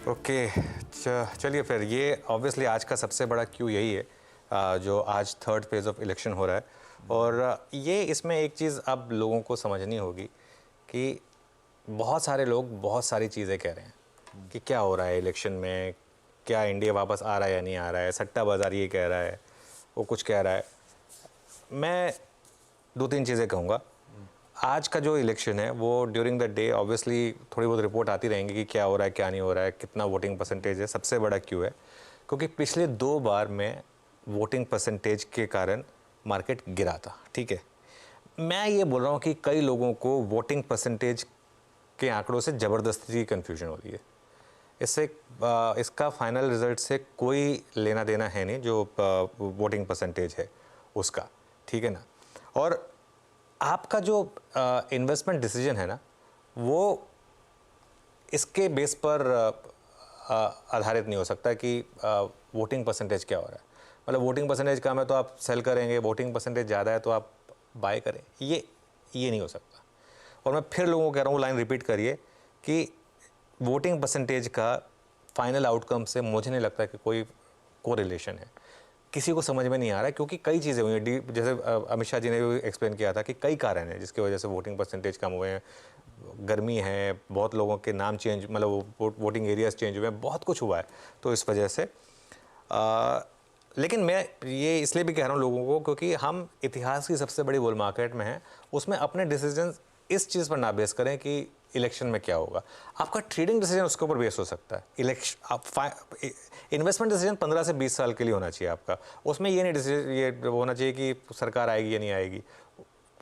Okay, चलिए फिर ये ऑब्वियसली आज का सबसे बड़ा क्यू यही है, जो आज थर्ड फेज ऑफ इलेक्शन हो रहा है। और ये इसमें एक चीज़ अब लोगों को समझनी होगी कि बहुत सारे लोग बहुत सारी चीज़ें कह रहे हैं कि क्या हो रहा है इलेक्शन में, क्या इंडिया वापस आ रहा है या नहीं आ रहा है, सट्टा बाजार ये कह रहा है, वो कुछ कह रहा है। मैं दो तीन चीज़ें कहूँगा। आज का जो इलेक्शन है वो ड्यूरिंग द डे ऑब्वियसली थोड़ी बहुत रिपोर्ट आती रहेंगी कि क्या हो रहा है, क्या नहीं हो रहा है, कितना वोटिंग परसेंटेज है। सबसे बड़ा क्यों है क्योंकि पिछले 2 बार में वोटिंग परसेंटेज के कारण मार्केट गिरा था। ठीक है, मैं ये बोल रहा हूँ कि कई लोगों को वोटिंग परसेंटेज के आंकड़ों से ज़बरदस्ती कन्फ्यूजन हो रही है। इससे इसका फाइनल रिजल्ट से कोई लेना देना है नहीं, जो वोटिंग परसेंटेज है उसका। ठीक है ना। और आपका जो इन्वेस्टमेंट डिसीजन है ना, वो इसके बेस पर आधारित नहीं हो सकता कि वोटिंग परसेंटेज क्या हो रहा है। मतलब वोटिंग परसेंटेज कम है तो आप सेल करेंगे, वोटिंग परसेंटेज ज़्यादा है तो आप बाय करें, ये नहीं हो सकता। और मैं फिर लोगों को कह रहा हूँ, लाइन रिपीट करिए कि वोटिंग परसेंटेज का फाइनल आउटकम से मुझे नहीं लगता कि कोई कोरिलेशन है। किसी को समझ में नहीं आ रहा है क्योंकि कई चीज़ें हुई हैं। जैसे अमित शाह जी ने भी एक्सप्लेन किया था कि कई कारण हैं जिसकी वजह से वोटिंग परसेंटेज कम हुए हैं। गर्मी है, बहुत लोगों के नाम चेंज, मतलब वोटिंग एरियाज चेंज हुए हैं, बहुत कुछ हुआ है तो इस वजह से। लेकिन मैं ये इसलिए भी कह रहा हूँ लोगों को क्योंकि हम इतिहास की सबसे बड़ी बुल मार्केट में हैं, उसमें अपने डिसीजन इस चीज़ पर ना बेस करें कि इलेक्शन में क्या होगा। आपका ट्रेडिंग डिसीजन उसके ऊपर बेस हो सकता है। इन्वेस्टमेंट डिसीजन 15 से 20 साल के लिए होना चाहिए आपका। उसमें ये नहीं डिसीजन ये होना चाहिए कि सरकार आएगी या नहीं आएगी,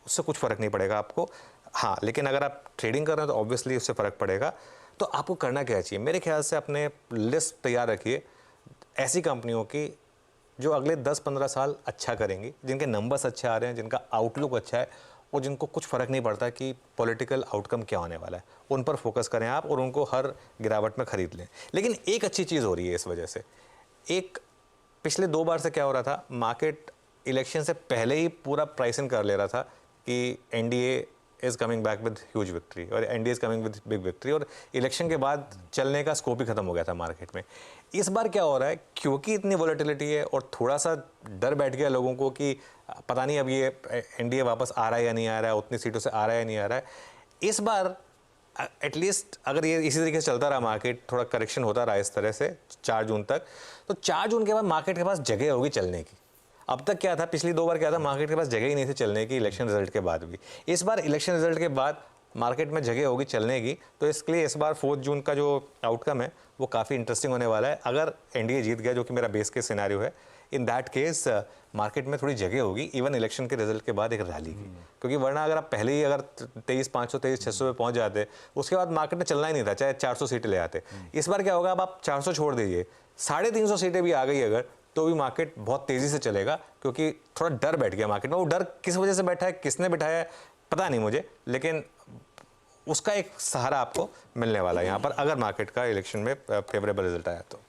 उससे कुछ फ़र्क नहीं पड़ेगा आपको। हाँ, लेकिन अगर आप ट्रेडिंग कर रहे हैं तो ऑब्वियसली उससे फ़र्क पड़ेगा। तो आपको करना क्या चाहिए? मेरे ख्याल से अपने लिस्ट तैयार रखिए ऐसी कंपनियों की जो अगले 10-15 साल अच्छा करेंगी, जिनके नंबर्स अच्छे आ रहे हैं, जिनका आउटलुक अच्छा है और जिनको कुछ फ़र्क नहीं पड़ता कि पॉलिटिकल आउटकम क्या होने वाला है। उन पर फोकस करें आप और उनको हर गिरावट में ख़रीद लें। लेकिन एक अच्छी चीज़ हो रही है इस वजह से। एक पिछले 2 बार से क्या हो रहा था, मार्केट इलेक्शन से पहले ही पूरा प्राइसिंग कर ले रहा था कि NDA is coming back with huge victory और NDA is coming with big victory, और इलेक्शन के बाद चलने का स्कोप ही खत्म हो गया था मार्केट में। इस बार क्या हो रहा है, क्योंकि इतनी वॉलेटिलिटी है और थोड़ा सा डर बैठ गया लोगों को कि पता नहीं अब ये एनडीए वापस आ रहा है या नहीं आ रहा है, उतनी सीटों से आ रहा है या नहीं आ रहा है। इस बार एटलीस्ट अगर ये इसी तरीके से चलता रहा, मार्केट थोड़ा करेक्शन होता रहा इस तरह से 4 जून तक, तो 4 जून के बाद मार्केट के पास जगह होगी चलने की। अब तक क्या था, पिछली 2 बार क्या था, मार्केट के पास जगह ही नहीं थी चलने की इलेक्शन रिजल्ट के बाद भी। इस बार इलेक्शन रिजल्ट के बाद मार्केट में जगह होगी चलने की, तो इसके लिए इस बार 4 जून का जो आउटकम है वो काफ़ी इंटरेस्टिंग होने वाला है। अगर एनडीए जीत गया, जो कि मेरा बेस केस सिनेरियो है, इन दैट केस मार्केट में थोड़ी जगह होगी इवन इलेक्शन के रिजल्ट के बाद एक रैली की। क्योंकि वरना अगर आप पहले ही अगर 23,500 23,600 पे पहुंच जाते, उसके बाद मार्केट में चलना ही नहीं था, चाहे 400 सीटें ले आते। इस बार क्या होगा, अब आप 400 छोड़ दीजिए, 350 सीटें भी आ गई अगर, तो भी मार्केट बहुत तेज़ी से चलेगा क्योंकि थोड़ा डर बैठ गया मार्केट में। वो डर किस वजह से बैठा है, किसने बिठाया है, पता नहीं मुझे, लेकिन उसका एक सहारा आपको मिलने वाला है यहाँ पर अगर मार्केट का इलेक्शन में फेवरेबल रिजल्ट आया तो।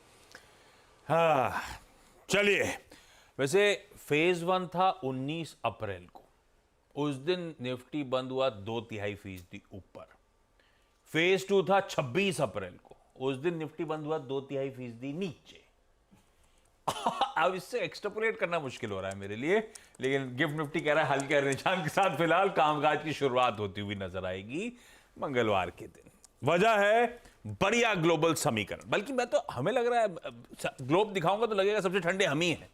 हाँ, चलिए, वैसे फेज 1 था 19 अप्रैल को, उस दिन निफ्टी बंद हुआ 2/3% ऊपर। फेज 2 था 26 अप्रैल को, उस दिन निफ्टी बंद हुआ 2/3% नीचे। अब इससे एक्सट्रापोलेट करना मुश्किल हो रहा है मेरे लिए, लेकिन गिफ्ट निफ्टी कह रहा है हल्के निशान के साथ फिलहाल कामकाज की शुरुआत होती हुई नजर आएगी मंगलवार के दिन। वजह है बढ़िया ग्लोबल समीकरण, बल्कि मैं तो हमें लग रहा है ग्लोब दिखाऊंगा तो लगेगा सबसे ठंडे हम ही हैं।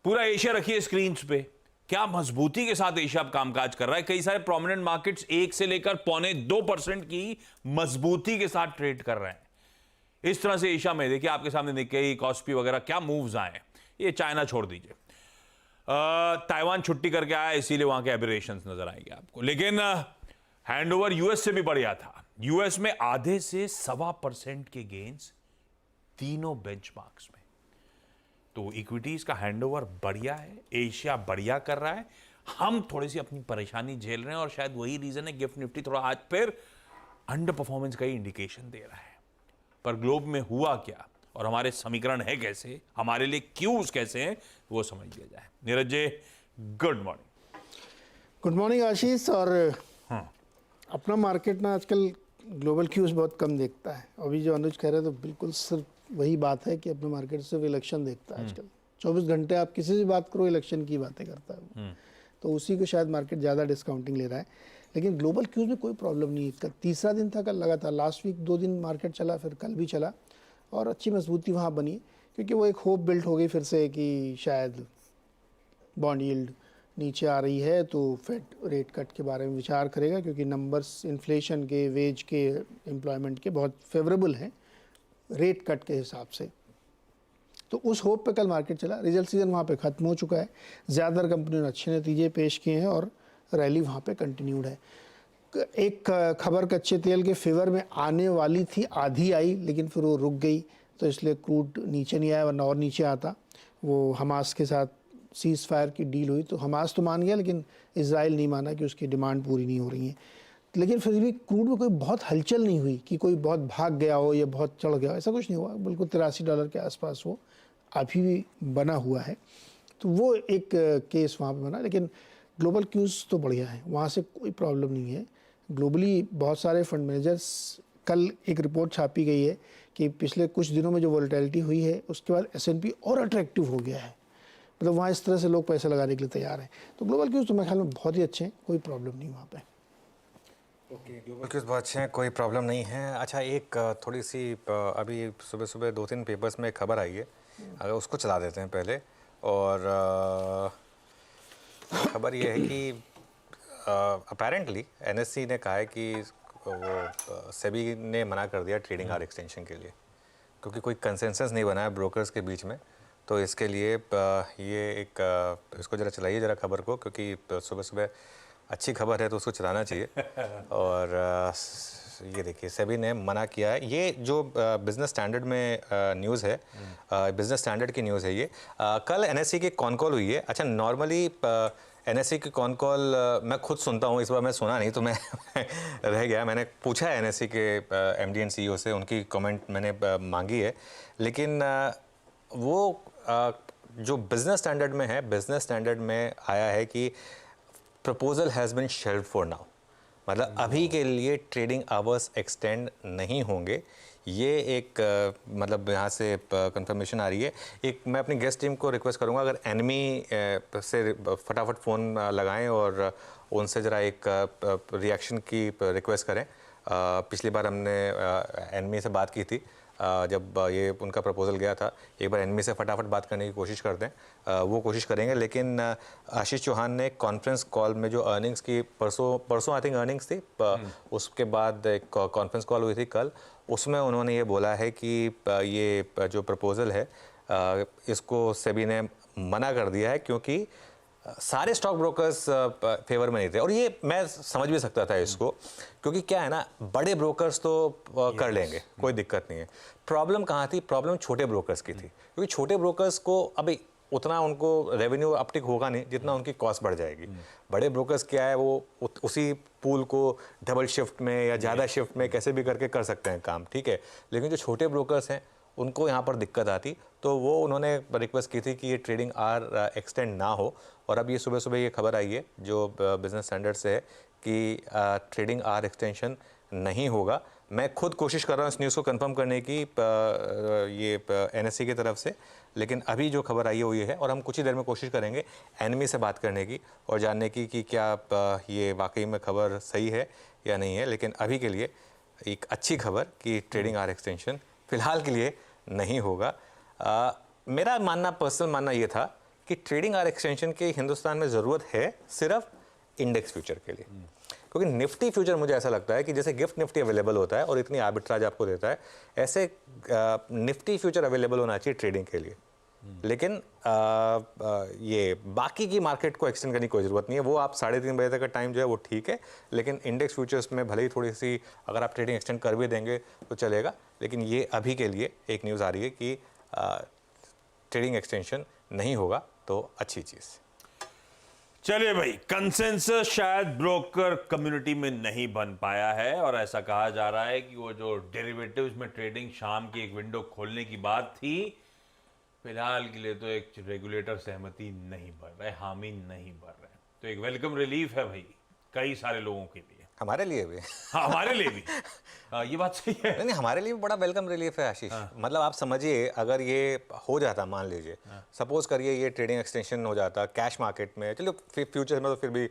पूरा एशिया रखिए स्क्रीन पे, क्या मजबूती के साथ एशिया कामकाज कर रहा है। कई सारे प्रोमिनेंट मार्केट्स 1 से लेकर 1.25% की मजबूती के साथ ट्रेड कर रहे हैं। इस तरह से एशिया में देखिए आपके सामने निक्केई, कॉस्पी वगैरह क्या मूव्स आए। ये चाइना छोड़ दीजिए, ताइवान छुट्टी करके आया इसीलिए वहां के एबरेशंस नजर आएंगे आपको। लेकिन हैंडओवर यूएस से भी बढ़िया था। यूएस में आधे से 1.25% के गेन्स तीनों बेंचमार्क्स में। तो इक्विटीज का हैंडओवर बढ़िया है, एशिया बढ़िया कर रहा है, हम थोड़ी सी अपनी परेशानी झेल रहे हैं और शायद वही रीजन है गिफ्ट निफ्टी थोड़ा आज फिर अंडर परफॉर्मेंस का ही इंडिकेशन दे रहा है। पर ग्लोब में हुआ क्या और हमारे समीकरण है कैसे, हमारे लिए क्यूज कैसे हैं, वो समझ लिया जाए। Neeraj ji, good morning. Good morning आशीष। और हाँ, अपना मार्केट ना आजकल ग्लोबल क्यूज बहुत कम देखता है। अभी जो अनुज कह रहे हैं तो बिल्कुल सिर्फ वही बात है कि अपने मार्केट सिर्फ इलेक्शन देखता है आजकल। 24 घंटे आप किसी से बात करो इलेक्शन की बातें करता है वो। तो उसी को शायद मार्केट ज़्यादा डिस्काउंटिंग ले रहा है। लेकिन ग्लोबल क्यूज में कोई प्रॉब्लम नहीं है। कल तीसरा दिन था, कल लगातार लास्ट वीक 2 दिन मार्केट चला, फिर कल भी चला और अच्छी मजबूती वहाँ बनी, क्योंकि वो एक होप बिल्ट हो गई फिर से कि शायद बॉन्ड यील्ड नीचे आ रही है तो फेड रेट कट के बारे में विचार करेगा, क्योंकि नंबर्स इन्फ्लेशन के, वेज के, एम्प्लॉयमेंट के बहुत फेवरेबल हैं रेट कट के हिसाब से। तो उस होप पे कल मार्केट चला। रिजल्ट सीजन वहाँ पे ख़त्म हो चुका है, ज़्यादातर कंपनियों ने अच्छे नतीजे पेश किए हैं और रैली वहाँ पे कंटिन्यूड है। एक खबर कच्चे तेल के फेवर में आने वाली थी, आधी आई, लेकिन फिर वो रुक गई, तो इसलिए क्रूड नीचे नहीं आया, वरना और नीचे आता। वो हमास के साथ सीज़ फायर की डील हुई तो हमास तो मान गया, लेकिन इजराइल नहीं माना कि उसकी डिमांड पूरी नहीं हो रही है। लेकिन फिर भी क्रूड में कोई बहुत हलचल नहीं हुई कि कोई बहुत भाग गया हो या बहुत चढ़ गया हो, ऐसा कुछ नहीं हुआ। बिल्कुल $83 के आसपास वो अभी भी बना हुआ है। तो वो एक केस वहाँ पे बना। लेकिन ग्लोबल क्यूज तो बढ़िया है, वहाँ से कोई प्रॉब्लम नहीं है। ग्लोबली बहुत सारे फंड मैनेजर्स, कल एक रिपोर्ट छापी गई है कि पिछले कुछ दिनों में जो वोलेटिलिटी हुई है उसके बाद S&P और अट्रैक्टिव हो गया है। मतलब वहाँ इस तरह से लोग पैसे लगाने के लिए तैयार हैं। तो ग्लोबल क्यूज तो मेरे ख्याल में बहुत ही अच्छे हैं, कोई प्रॉब्लम नहीं वहाँ पे। ओके, ग्लोबल क्यूज बहुत अच्छे हैं, कोई प्रॉब्लम नहीं है। अच्छा, एक थोड़ी सी अभी सुबह सुबह 2-3 पेपर्स में एक खबर आई है, अगर उसको चला देते हैं पहले। और खबर ये है कि अपेरेंटली NSE ने कहा है कि वो सेबी ने मना कर दिया ट्रेडिंग आवर एक्सटेंशन के लिए, क्योंकि कोई कंसेंसस नहीं बना है ब्रोकर्स के बीच में। तो इसके लिए ये एक इसको ज़रा चलाइए ज़रा खबर को, क्योंकि सुबह सुबह अच्छी खबर है तो उसको चलाना चाहिए। और ये देखिए, सेबी ने मना किया है। ये जो बिज़नेस स्टैंडर्ड में न्यूज़ है, बिज़नेस स्टैंडर्ड की न्यूज़ है ये। कल NSE की कॉन कॉल हुई है। अच्छा, नॉर्मली NSE की कॉन कॉल मैं खुद सुनता हूँ, इस बार मैं सुना नहीं तो मैं रह गया। मैंने पूछा है NSE के MD एंड CEO से, उनकी कमेंट मैंने मांगी है। लेकिन वो जो बिज़नेस स्टैंडर्ड में है, बिज़नेस स्टैंडर्ड में आया है कि proposal has been shelved for now, मतलब अभी के लिए ट्रेडिंग आवर्स एक्सटेंड नहीं होंगे। ये एक मतलब यहाँ से कंफर्मेशन आ रही है। एक मैं अपनी गेस्ट टीम को रिक्वेस्ट करूँगा, अगर एनमी से फटाफट फ़ोन लगाएं और उनसे ज़रा एक रिएक्शन की रिक्वेस्ट करें। पिछली बार हमने एनमी से बात की थी जब ये उनका प्रपोजल गया था। एक बार एनमी से फटाफट बात करने की कोशिश करते हैं, वो कोशिश करेंगे। लेकिन आशीष चौहान ने कॉन्फ्रेंस कॉल में जो अर्निंग्स की परसों आई थिंक अर्निंग्स थी, उसके बाद एक कॉन्फ्रेंस कॉल हुई थी कल, उसमें उन्होंने ये बोला है कि ये जो प्रपोजल है इसको सेबी ने मना कर दिया है, क्योंकि सारे स्टॉक ब्रोकर्स फेवर में नहीं थे। और ये मैं समझ भी सकता था इसको, क्योंकि क्या है ना, बड़े ब्रोकर्स तो कर लेंगे, कोई दिक्कत नहीं है। प्रॉब्लम कहाँ थी? प्रॉब्लम छोटे ब्रोकर्स की थी, क्योंकि छोटे ब्रोकर्स को अभी उतना उनको रेवेन्यू अपटिक होगा नहीं जितना उनकी कॉस्ट बढ़ जाएगी। बड़े ब्रोकर्स क्या है, वो उसी पूल को डबल शिफ्ट में या ज़्यादा शिफ्ट में कैसे भी करके कर सकते हैं काम, ठीक है। लेकिन जो छोटे ब्रोकर्स हैं उनको यहाँ पर दिक्कत आती, तो वो उन्होंने रिक्वेस्ट की थी कि ये ट्रेडिंग आवर एक्सटेंड ना हो। और अब ये सुबह सुबह ये खबर आई है जो बिजनेस स्टैंडर्ड से है कि ट्रेडिंग आवर एक्सटेंशन नहीं होगा। मैं खुद कोशिश कर रहा हूँ इस न्यूज़ को कंफर्म करने की ये NSE की तरफ से, लेकिन अभी जो खबर आई है वो ये है। और हम कुछ ही देर में कोशिश करेंगे एनमी से बात करने की और जानने की कि क्या ये वाकई में खबर सही है या नहीं है। लेकिन अभी के लिए एक अच्छी खबर कि ट्रेडिंग आवर एक्सटेंशन फ़िलहाल के लिए नहीं होगा। मेरा मानना, पर्सनल मानना ये था कि ट्रेडिंग आवर एक्सटेंशन की हिंदुस्तान में ज़रूरत है सिर्फ इंडेक्स फ्यूचर के लिए, क्योंकि निफ्टी फ्यूचर मुझे ऐसा लगता है कि जैसे गिफ्ट निफ्टी अवेलेबल होता है और इतनी आर्बिट्राज आपको देता है, ऐसे निफ्टी फ्यूचर अवेलेबल होना चाहिए ट्रेडिंग के लिए। लेकिन ये बाकी की मार्केट को एक्सटेंड करने की कोई ज़रूरत नहीं है। वो आप 3:30 बजे तक का टाइम जो है वो ठीक है, लेकिन इंडेक्स फ्यूचर्स में भले ही थोड़ी सी अगर आप ट्रेडिंग एक्सटेंड कर भी देंगे तो चलेगा। लेकिन ये अभी के लिए एक न्यूज़ आ रही है कि ट्रेडिंग एक्सटेंशन नहीं होगा, तो अच्छी चीज़। चलिए भाई, कंसेंसस शायद ब्रोकर कम्युनिटी में नहीं बन पाया है और ऐसा कहा जा रहा है कि वो जो डेरिवेटिव्स में ट्रेडिंग शाम की एक विंडो खोलने की बात थी, फिलहाल के लिए तो एक रेगुलेटर सहमति नहीं भर रहे, हामी नहीं भर रहे। तो एक वेलकम रिलीफ है भाई कई सारे लोगों के लिए। हमारे लिए भी हाँ, हमारे लिए भी। ये बात सही है। नहीं, हमारे लिए भी बड़ा वेलकम रिलीफ है आशीष। मतलब आप समझिए, अगर ये हो जाता, मान लीजिए सपोज करिए ये ट्रेडिंग एक्सटेंशन हो जाता कैश मार्केट में, चलो फ्यूचर्स में तो फिर भी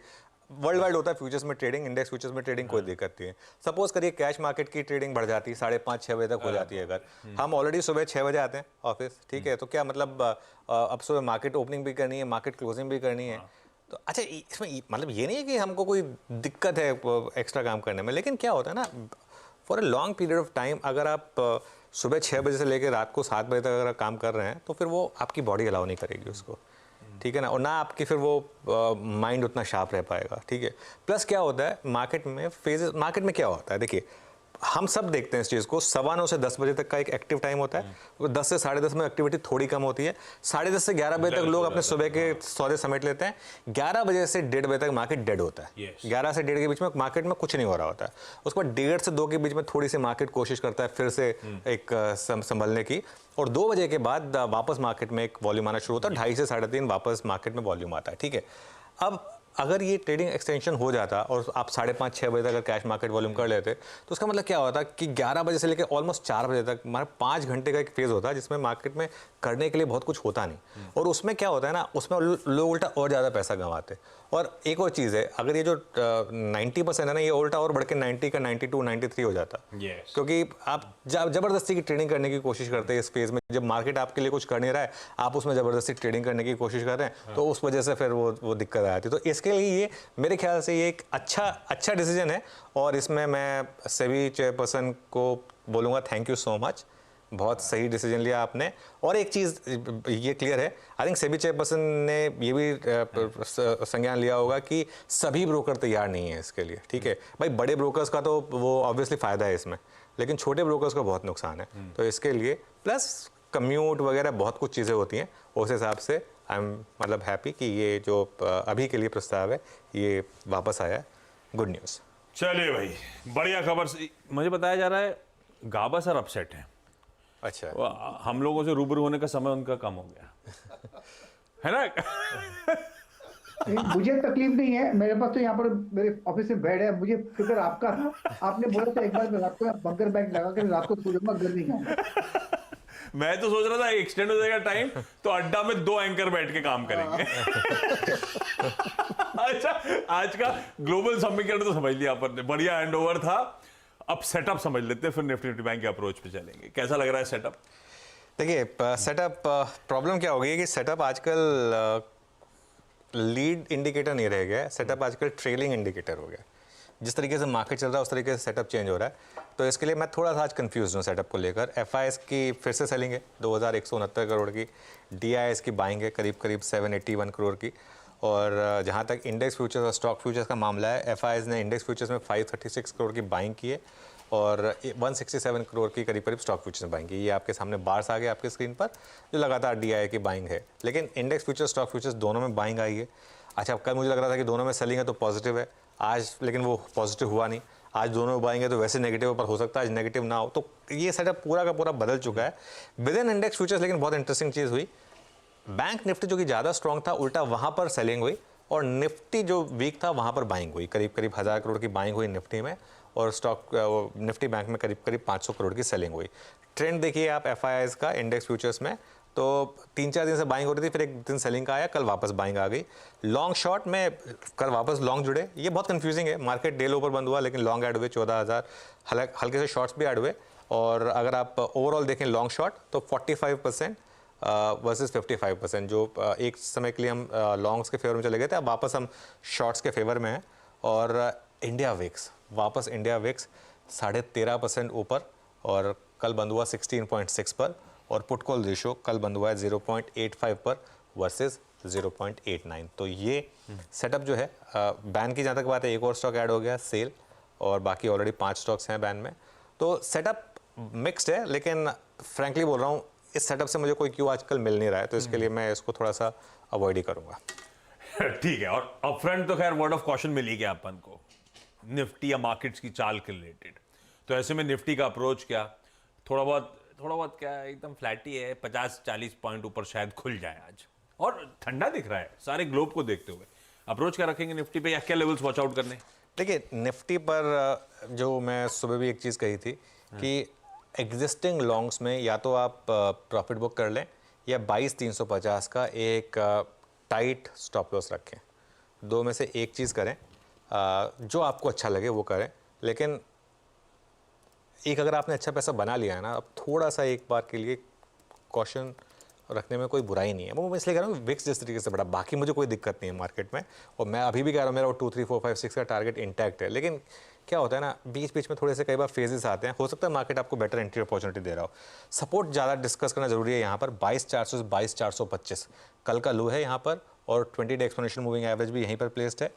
वर्ल्ड वाइड होता है फ्यूचर्स में ट्रेडिंग, इंडेक्स फ्यूचर्स में ट्रेडिंग कोई दिक्कत नहीं है। सपोज करिए कैश मार्केट की ट्रेडिंग बढ़ जाती 5:30-6 बजे तक हो जाती है। अगर हम ऑलरेडी सुबह 6 बजे आते हैं ऑफिस, ठीक है, तो क्या मतलब अब सुबह मार्केट ओपनिंग भी करनी है, मार्केट क्लोजिंग भी करनी है। तो अच्छा, इसमें मतलब ये नहीं है कि हमको कोई दिक्कत है एक्स्ट्रा काम करने में, लेकिन क्या होता है ना, for a long period of time अगर आप सुबह 6 बजे से लेकर रात को 7 बजे तक अगर काम कर रहे हैं तो फिर वो आपकी बॉडी अलाउ नहीं करेगी उसको, ठीक है ना, और ना आपकी फिर वो माइंड उतना शार्प रह पाएगा, ठीक है। प्लस क्या होता है मार्केट में फेजेस, मार्केट में क्या होता है, देखिए हम सब देखते हैं इस चीज़ को, 9:15 से 10 बजे तक का एक एक्टिव टाइम होता है, वो 10 से 10:30 में एक्टिविटी थोड़ी कम होती है, 10:30 से 11 बजे तक लोग अपने सुबह के सौदे समेट लेते हैं, 11 बजे से 1:30 बजे तक मार्केट डेड होता है। 11 से 1:30 के बीच में मार्केट में कुछ नहीं हो रहा होता है। उसके बाद 1:30 से 2 के बीच में थोड़ी सी मार्केट कोशिश करता है फिर से एक संभलने की, और 2 बजे के बाद वापस मार्केट में एक वॉल्यूम आना शुरू होता है, 2:30 से 3:30 वापस मार्केट में वॉल्यूम आता है, ठीक है। अब अगर ये ट्रेडिंग एक्सटेंशन हो जाता और आप 5:30-6 बजे तक अगर कैश मार्केट वॉल्यूम कर लेते तो उसका मतलब क्या होता कि 11 बजे से लेकर ऑलमोस्ट 4 बजे तक हमारा 5 घंटे का एक फेज होता है जिसमें मार्केट में करने के लिए बहुत कुछ होता नहीं, और उसमें क्या होता है ना, उसमें लोग उल्टा और ज़्यादा पैसा कमाते। और एक और चीज़ है, अगर ये जो 90% है ना, ये उल्टा और बढ़ के 90 का 92, 93 हो जाता, क्योंकि आप ज़बरदस्ती की ट्रेडिंग करने की कोशिश करते हैं इस फेज में, जब मार्केट आपके लिए कुछ कर नहीं रहा है, आप उसमें ज़बरदस्ती ट्रेडिंग करने की कोशिश कर रहे हैं, तो उस वजह से फिर वो दिक्कत आ जाती है। तो इसके लिए ये मेरे ख्याल से ये एक अच्छा डिसीजन है, और इसमें मैं सेबी चेयरपर्सन को बोलूँगा थैंक यू सो मच, बहुत सही डिसीजन लिया आपने। और एक चीज़ ये क्लियर है, आई थिंक सेबी चेयरपर्सन ने ये भी संज्ञान लिया होगा कि सभी ब्रोकर तैयार नहीं है इसके लिए, ठीक है भाई। बड़े ब्रोकर्स का तो वो ऑब्वियसली फ़ायदा है इसमें, लेकिन छोटे ब्रोकर्स का बहुत नुकसान है। तो इसके लिए प्लस कम्यूट वगैरह बहुत कुछ चीज़ें होती हैं, उस हिसाब से आई एम मतलब हैप्पी कि ये जो अभी के लिए प्रस्ताव है ये वापस आया, गुड न्यूज़। चलिए भाई, बढ़िया खबर। मुझे बताया जा रहा है गाबा सर अपसेट है। अच्छा, हम लोगों से रूबरू होने का समय उनका कम हो गया है ना? मुझे तकलीफ नहीं है, मेरे पास तो यहाँ पर मेरे ऑफिस में बेड है, मुझे फिक्र आपका था। आपने बोला था एक बार मैं रात को बंकर बैग लगा कर रात को सो जाऊंगा, घर नहीं खाऊंगा। मैं तो सोच रहा था एक्सटेंड हो जाएगा टाइम तो अड्डा में 2 एंकर बैठ के काम करेंगे। अच्छा, आज का ग्लोबल समीकरण तो समझ लिया अपन ने, बढ़िया हैंडओवर था। अब सेटअप समझ लेते हैं, फिर निफ्टी बैंक के अप्रोच पे चलेंगे। कैसा लग रहा है सेटअप? देखिए सेटअप प्रॉब्लम क्या हो गई है कि सेटअप आजकल लीड इंडिकेटर नहीं रह गया, सेटअप आजकल ट्रेलिंग इंडिकेटर हो गया। जिस तरीके से मार्केट चल रहा है उस तरीके से सेटअप चेंज हो रहा है, तो इसके लिए मैं थोड़ा सा आज कंफ्यूज हूँ सेटअप को लेकर। FIS की फिर से सेलिंग है 2169 करोड़ की, DIS की बाइंग है करीब 781 करोड़ की, और जहाँ तक इंडेक्स फ्यूचर्स और स्टॉक फ्यूचर्स का मामला है, FIS ने इंडेक्स फ्यूचर्स में 536 करोड़ की बाइंग की है और 167 करोड़ की करीब स्टॉक फ्यूचर्स में बाइंग की। ये आपके सामने बार्स आ गए आपके स्क्रीन पर, जो लगातार DI की बाइंग है, लेकिन इंडेक्स फ्यूचर्स स्टॉक फ्यूचर्स दोनों में बाइंग आई है। अच्छा, कल मुझे लग रहा था कि दोनों में सेलिंग है तो पॉजिटिव है, आज लेकिन वो पॉजिटिव हुआ नहीं, आज दोनों में बाइंग है तो वैसे नेगेटिव पर हो सकता है आज नेगेटिव ना हो, तो ये सेटअप पूरा का पूरा बदल चुका है विद इन इंडेक्स फ्यूचर्स। लेकिन बहुत इंटरेस्टिंग चीज़ हुई, बैंक निफ्टी जो कि ज़्यादा स्ट्रॉन्ग था उल्टा वहाँ पर सेलिंग हुई, और निफ्टी जो वीक था वहाँ पर बाइंग हुई, करीब 1000 करोड़ की बाइंग हुई निफ्टी में, और स्टॉक निफ्टी बैंक में करीब 500 करोड़ की सेलिंग हुई। ट्रेंड देखिए आप FIS का इंडेक्स फ्यूचर्स में, तो 3-4 दिन से बाइंग हो रही थी, फिर एक दिन सेलिंग का आया, कल वापस बाइंग आ गई। लॉन्ग शॉर्ट में कल वापस लॉन्ग जुड़े, ये बहुत कंफ्यूजिंग है, मार्केट डे लो पर बंद हुआ लेकिन लॉन्ग ऐड हुए 14,000, हल्के से शॉर्ट्स भी ऐड हुए। और अगर आप ओवरऑल देखें लॉन्ग शॉर्ट तो 45% वर्सेस 55%, जो एक समय के लिए हम लॉन्ग्स के फेवर में चले गए थे, अब वापस हम शॉर्ट्स के फेवर में हैं। और इंडिया विक्स वापस, इंडिया विक्स 13.5% ऊपर, और कल बंद हुआ 16.6 पर, और पुट कॉल रेशो कल बंद हुआ है 0.85 पर वर्सेस 0.89। तो ये सेटअप जो है, बैन की जहाँ तक बात है, एक और स्टॉक ऐड हो गया सेल, और बाकी ऑलरेडी 5 स्टॉक्स हैं बैन में, तो सेटअप मिक्स्ड है। लेकिन फ्रैंकली बोल रहा हूँ, इस सेटअप से मुझे कोई क्यों आजकल मिल नहीं रहा है, तो इसके लिए मैं इसको थोड़ा सा अवॉइड ही करूँगा। ठीक है, और अपफ्रंट तो खैर वर्ड ऑफ कॉशन मिल ही गया अपन को निफ्टी या मार्केट्स की चाल के रिलेटेड। तो ऐसे में निफ्टी का अप्रोच क्या, थोड़ा बहुत क्या एकदम फ्लैट ही है, 50-40 पॉइंट ऊपर शायद खुल जाए आज, और ठंडा दिख रहा है सारे ग्लोब को देखते हुए। अप्रोच क्या रखेंगे निफ्टी पे, या क्या लेवल्स वॉच आउट करने? देखिए निफ्टी पर जो मैं सुबह भी एक चीज़ कही थी कि एग्जिस्टिंग लॉन्ग्स में या तो आप प्रॉफिट बुक कर लें या 22,350 का एक टाइट स्टॉप लॉस रखें। दो में से एक चीज़ करें, जो आपको अच्छा लगे वो करें। लेकिन एक अगर आपने अच्छा पैसा बना लिया है ना, अब थोड़ा सा एक बार के लिए कॉशन रखने में कोई बुराई नहीं है। वो मैं इसलिए कह रहा हूँ विक्स जिस तरीके से बढ़ा, बाकी मुझे कोई दिक्कत नहीं है मार्केट में। और मैं अभी भी कह रहा हूँ मेरा वो 2, 3, 4, 5, 6 का टारगेट इंटैक्ट है। लेकिन क्या होता है ना, बीच बीच में थोड़े से कई बार फेजेस आते हैं, हो सकता है मार्केट आपको बेटर एंट्री अपॉर्चुनिटी दे रहा हो। सपोर्ट ज़्यादा डिस्कस करना जरूरी है यहाँ पर। 22,400 से 22,425 कल का लो है यहाँ पर, और 20 डे एक्सपोनेंशियल मूविंग एवरेज भी यहीं पर प्लेस्ड है।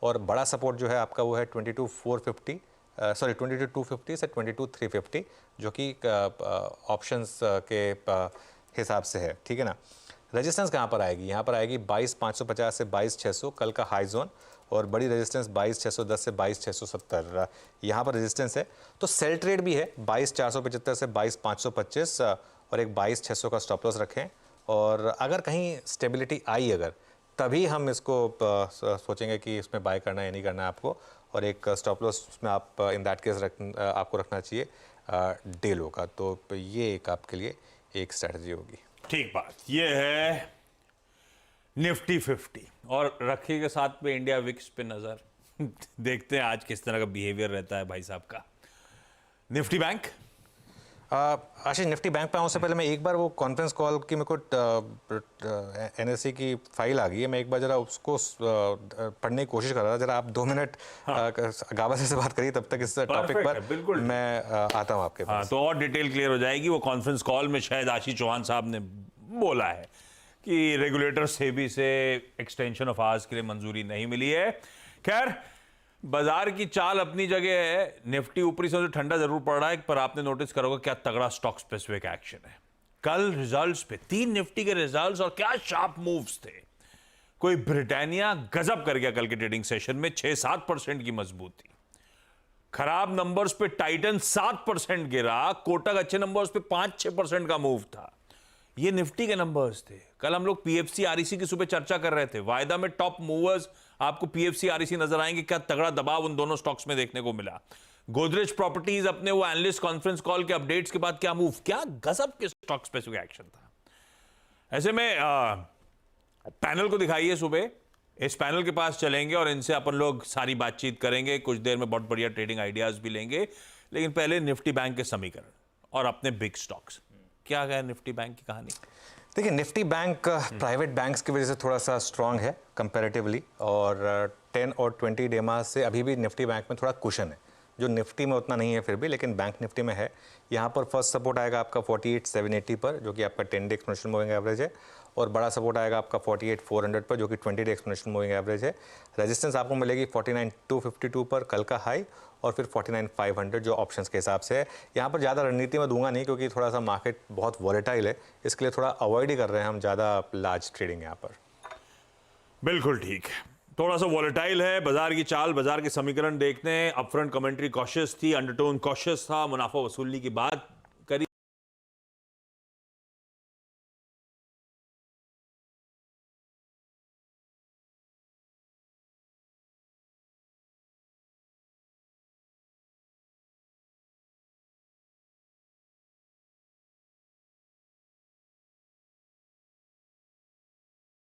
और बड़ा सपोर्ट जो है आपका वो है 22,250 से 22,350, जो कि ऑप्शंस के हिसाब से है, ठीक है ना। रेजिस्टेंस कहाँ पर आएगी? यहाँ पर आएगी 22,550 से 22,600 कल का हाई जोन, और बड़ी रेजिस्टेंस 22,610 से 22,670 यहाँ पर रेजिस्टेंस है। तो सेल ट्रेड भी है 22,475 से 22,525, और एक 22,600 का स्टॉप लॉस रखें। और अगर कहीं स्टेबिलिटी आई अगर, तभी हम इसको सोचेंगे कि इसमें बाय करना है या नहीं करना है आपको। और एक स्टॉप लॉस उसमें आप इन दैट केस आपको रखना चाहिए डे लो का। तो ये एक आपके लिए एक स्ट्रेटजी होगी। ठीक बात, ये है निफ्टी 50 और रखिएगा साथ में इंडिया विक्स पे नजर। देखते हैं आज किस तरह का बिहेवियर रहता है भाई साहब का। निफ्टी बैंक, आशीष निफ्टी बैंक पे आऊँ से पहले मैं एक बार वो कॉन्फ्रेंस कॉल की मेरे को एनएससी की फाइल आ गई है, मैं एक बार जरा उसको पढ़ने की कोशिश कर रहा था। जरा आप 2 मिनट गाबा से बात करिए, तब तक इस टॉपिक पर बिल्कुल मैं आता हूँ आपके पास। तो और डिटेल क्लियर हो जाएगी। वो कॉन्फ्रेंस कॉल में शायद आशीष चौहान साहब ने बोला है कि रेगुलेटर सेबी से एक्सटेंशन ऑफ आवर्स के लिए मंजूरी नहीं मिली है। खैर, बाजार की चाल अपनी जगह है। निफ्टी ऊपरी से ठंडा जरूर पड़ रहा है, पर आपने नोटिस करोगे क्या तगड़ा स्टॉक स्पेसिफिक एक्शन है। कल रिजल्ट्स पे 3 निफ्टी के रिजल्ट्स, और क्या शार्प मूव्स थे। कोई ब्रिटानिया गजब कर गया कल के ट्रेडिंग सेशन में, 6-7% की मजबूती। खराब नंबर्स पे टाइटन 7% गिरा, कोटक अच्छे नंबर्स पे 5-6% का मूव था। ये निफ्टी के नंबर्स थे। कल हम लोग पीएफसी आरईसी की सुबह चर्चा कर रहे थे। वायदा में टॉप मूवर्स आपको पीएफसी आरईसी नजर आएंगे। क्या तगड़ा दबाव उन दोनों स्टॉक्स में देखने को मिला। गोदरेज प्रॉपर्टीज अपने वो एनालिस्ट कॉन्फ्रेंस कॉल के अपडेट्स के बाद क्या मूव, क्या गजब के स्टॉक स्पेसिफिक एक्शन था। ऐसे में पैनल को दिखाइए सुबह, इस पैनल के पास चलेंगे और इनसे अपन लोग सारी बातचीत करेंगे। कुछ देर में बहुत बढ़िया ट्रेडिंग आइडियाज भी लेंगे, लेकिन पहले निफ्टी बैंक के समीकरण और अपने बिग स्टॉक्स। क्या है निफ्टी बैंक की कहानी? देखिए निफ्टी बैंक प्राइवेट बैंक्स की वजह से थोड़ा सा स्ट्रांग है कंपैरेटिवली, और 10 और 20 डेमा से अभी भी निफ्टी बैंक में थोड़ा कुशन है, जो निफ्टी में उतना नहीं है फिर भी, लेकिन बैंक निफ्टी में है। यहाँ पर फर्स्ट सपोर्ट आएगा आपका 48,780 पर, जो कि आपका 10 डे एक्सपोनेंशियल मूविंग एवरेज है, और बड़ा सपोर्ट आएगा आपका 48,400 पर, जो कि 20 डे एक्सपोनेंशियल मूविंग एवरेज है। रेजिस्टेंस आपको मिलेगी 49,252 पर कल का हाई, और फिर 49,500 जो ऑप्शंस के हिसाब से है। यहाँ पर ज़्यादा रणनीति में दूंगा नहीं, क्योंकि थोड़ा सा मार्केट बहुत वॉलेटाइल है, इसके लिए थोड़ा अवॉइड ही कर रहे हैं हम ज़्यादा लार्ज ट्रेडिंग यहाँ पर। बिल्कुल ठीक, थोड़ा सा वॉलेटाइल है बाजार की चाल। बाजार के समीकरण देखते हैं। अपफ्रंट कमेंट्री कॉशियस थी, अंडरटोन कॉशियस था, मुनाफा वसूलने की बात